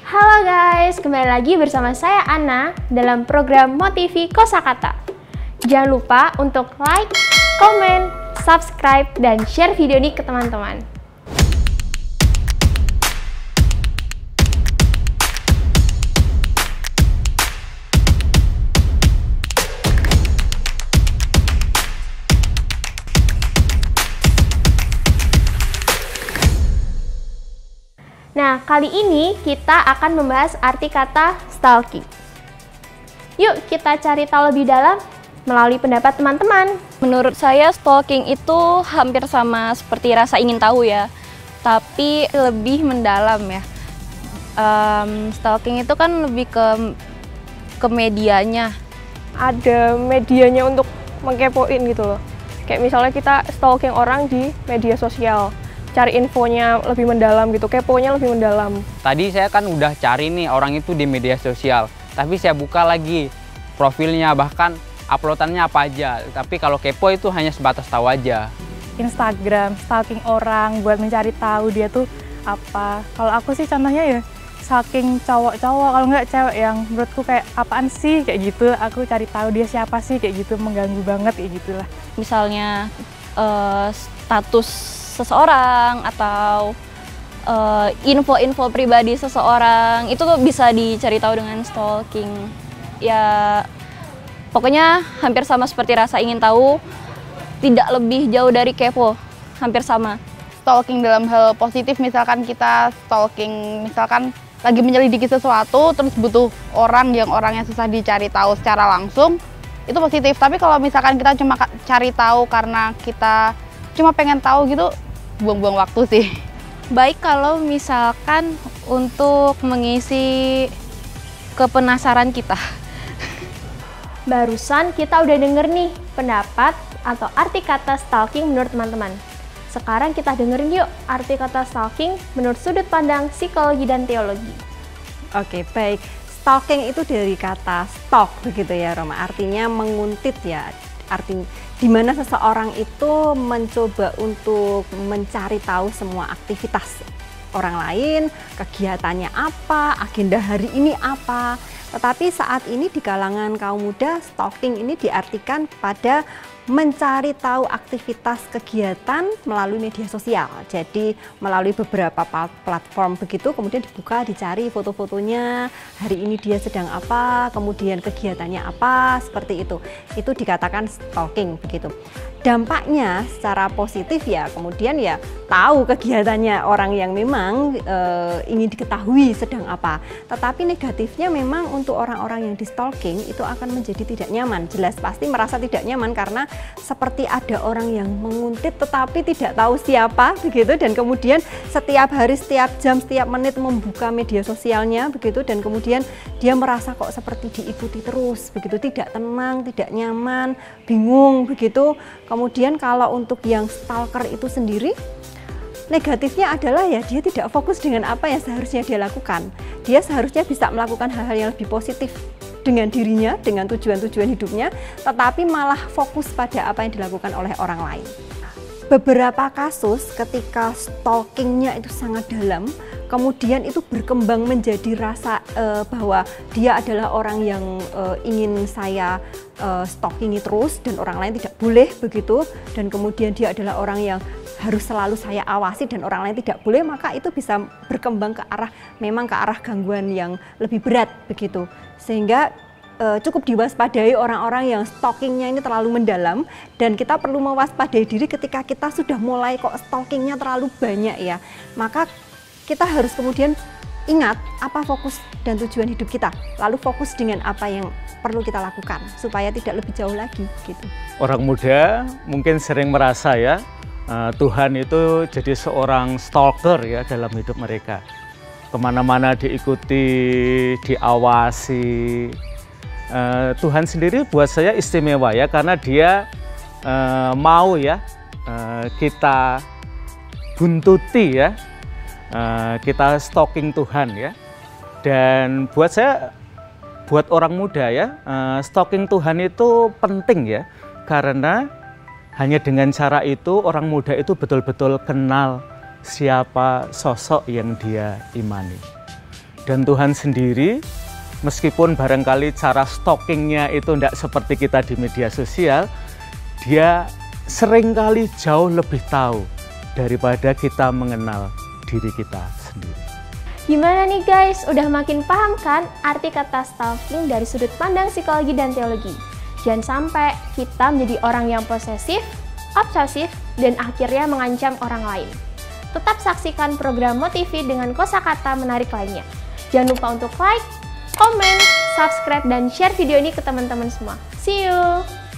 Halo guys, kembali lagi bersama saya Anna dalam program Motivi Kosakata. Jangan lupa untuk like, komen, subscribe, dan share video ini ke teman-teman. Nah, kali ini kita akan membahas arti kata stalking. Yuk kita cari tahu lebih dalam melalui pendapat teman-teman. Menurut saya stalking itu hampir sama seperti rasa ingin tahu ya, tapi lebih mendalam ya. Stalking itu kan lebih ke medianya. Ada medianya untuk mengkepoin gitu loh. Kayak misalnya kita stalking orang di media sosial, cari infonya lebih mendalam gitu, keponya lebih mendalam. Tadi saya kan udah cari nih orang itu di media sosial, tapi saya buka lagi profilnya, bahkan uploadannya apa aja. Tapi kalau kepo itu hanya sebatas tahu aja. Instagram, stalking orang buat mencari tahu dia tuh apa. Kalau aku sih contohnya ya stalking cowok-cowok, kalau nggak cewek yang menurutku kayak apaan sih kayak gitu. Aku cari tahu dia siapa sih kayak gitu, mengganggu banget kayak gitulah. Misalnya status seseorang atau info-info pribadi seseorang itu tuh bisa dicari tahu dengan stalking. Ya pokoknya hampir sama seperti rasa ingin tahu, tidak lebih jauh dari kepo, hampir sama. Stalking dalam hal positif, misalkan kita stalking, misalkan lagi menyelidiki sesuatu terus butuh orang yang orangnya susah dicari tahu secara langsung, itu positif. Tapi kalau misalkan kita cuma cari tahu karena kita cuma pengen tahu gitu, buang-buang waktu sih. Baik kalau misalkan untuk mengisi kepenasaran kita. Barusan kita udah denger nih pendapat atau arti kata stalking menurut teman-teman. Sekarang kita dengerin yuk arti kata stalking menurut sudut pandang psikologi dan teologi. Oke, baik. Stalking itu dari kata stalk begitu ya, Roma. Artinya menguntit ya. Artinya di mana seseorang itu mencoba untuk mencari tahu semua aktivitas orang lain, kegiatannya apa, agenda hari ini apa. Tetapi saat ini di kalangan kaum muda, stalking ini diartikan pada mencari tahu aktivitas kegiatan melalui media sosial. Jadi melalui beberapa platform begitu, kemudian dibuka, dicari foto-fotonya, hari ini dia sedang apa, kemudian kegiatannya apa, seperti itu. Itu dikatakan stalking begitu. Dampaknya secara positif ya, kemudian ya tahu kegiatannya orang yang memang ingin diketahui sedang apa. Tetapi negatifnya memang untuk orang-orang yang di stalking itu akan menjadi tidak nyaman. Jelas pasti merasa tidak nyaman karena seperti ada orang yang menguntit tetapi tidak tahu siapa begitu, dan kemudian setiap hari, setiap jam, setiap menit membuka media sosialnya begitu, dan kemudian dia merasa kok seperti diikuti terus begitu, tidak tenang, tidak nyaman, bingung begitu. Kemudian kalau untuk yang stalker itu sendiri, negatifnya adalah ya dia tidak fokus dengan apa yang seharusnya dia lakukan. Dia seharusnya bisa melakukan hal-hal yang lebih positif dengan dirinya, dengan tujuan-tujuan hidupnya, tetapi malah fokus pada apa yang dilakukan oleh orang lain. Beberapa kasus ketika stalkingnya itu sangat dalam, kemudian itu berkembang menjadi rasa bahwa dia adalah orang yang ingin saya stalkingi terus dan orang lain tidak boleh begitu, dan kemudian dia adalah orang yang harus selalu saya awasi dan orang lain tidak boleh, maka itu bisa berkembang ke arah gangguan yang lebih berat begitu. Sehingga cukup diwaspadai orang-orang yang stalkingnya ini terlalu mendalam, dan kita perlu mewaspadai diri ketika kita sudah mulai kok stalkingnya terlalu banyak ya. Maka kita harus kemudian ingat apa fokus dan tujuan hidup kita, lalu fokus dengan apa yang perlu kita lakukan supaya tidak lebih jauh lagi gitu. Orang muda mungkin sering merasa ya Tuhan itu jadi seorang stalker ya dalam hidup mereka. Kemana-mana diikuti, diawasi. Tuhan sendiri buat saya istimewa ya, karena dia mau ya kita buntuti ya, kita stalking Tuhan ya. Dan buat saya, buat orang muda ya, stalking Tuhan itu penting ya, karena hanya dengan cara itu orang muda itu betul-betul kenal siapa sosok yang dia imani. Dan Tuhan sendiri, meskipun barangkali cara stalkingnya itu tidak seperti kita di media sosial, dia seringkali jauh lebih tahu daripada kita mengenal diri kita sendiri. Gimana nih guys, udah makin paham kan arti kata stalking dari sudut pandang psikologi dan teologi? Jangan sampai kita menjadi orang yang posesif, obsesif, dan akhirnya mengancam orang lain. Tetap saksikan program Motivi dengan kosakata menarik lainnya. Jangan lupa untuk like, komen, subscribe, dan share video ini ke teman-teman semua. See you!